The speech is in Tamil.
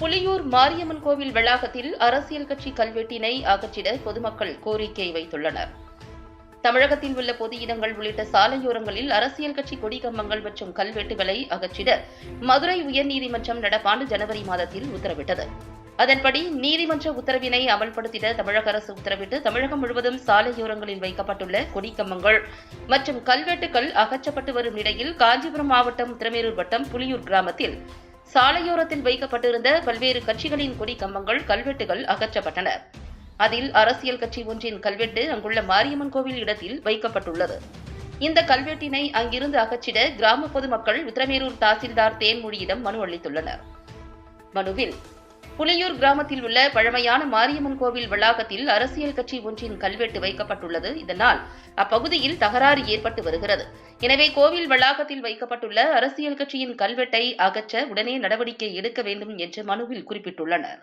புலியூர் மாரியம்மன் கோவில் வளாகத்தில் அரசியல் கட்சி கல்வெட்டினை அகற்றிட பொதுமக்கள் கோரிக்கை வைத்துள்ளனர். தமிழகத்தில் உள்ள பொது இடங்கள் உள்ளிட்ட சாலையோரங்களில் அரசியல் கட்சி கொடிக்கம்பங்கள் மற்றும் கல்வெட்டுகளை அகற்றிட மதுரை உயர்நீதிமன்றம் நடப்பாண்டு ஜனவரி மாதத்தில் உத்தரவிட்டது. அதன்படி நீதிமன்ற உத்தரவினை அமல்படுத்திட தமிழக அரசு உத்தரவிட்டு தமிழகம் முழுவதும் சாலையோரங்களில் வைக்கப்பட்டுள்ள கொடிக்கம்பங்கள் மற்றும் கல்வெட்டுகள் அகற்றப்பட்டு வரும் நிலையில் காஞ்சிபுரம் மாவட்டம் உத்திரமேரூர் வட்டம் புலியூர் கிராமத்தில் சாலையோரத்தில் வைக்கப்பட்டிருந்த பல்வேறு கட்சிகளின் கொடி கம்பங்கள் கல்வெட்டுகள் அகற்றப்பட்டன. அதில் அரசியல் கட்சி ஒன்றின் கல்வெட்டு அங்குள்ள மாரியம்மன் கோவில் இடத்தில் வைக்கப்பட்டுள்ளது. இந்த கல்வெட்டினை அங்கிருந்து அகற்றிட கிராம பொதுமக்கள் உத்திரமேரூர் தாசில்தார் தேன்மொழியிடம் மனு அளித்துள்ளனர். மனுவில் புலியூர் கிராமத்தில் உள்ள பழமையான மாரியம்மன் கோவில் வளாகத்தில் அரசியல் கட்சி ஒன்றின் கல்வெட்டு வைக்கப்பட்டுள்ளது. இதனால் அப்பகுதியில் தகராறு ஏற்பட்டு வருகிறது. எனவே கோவில் வளாகத்தில் வைக்கப்பட்டுள்ள அரசியல் கட்சியின் கல்வெட்டை அகற்ற உடனே நடவடிக்கை எடுக்க வேண்டும் என்று மனுவில் குறிப்பிட்டுள்ளனர்.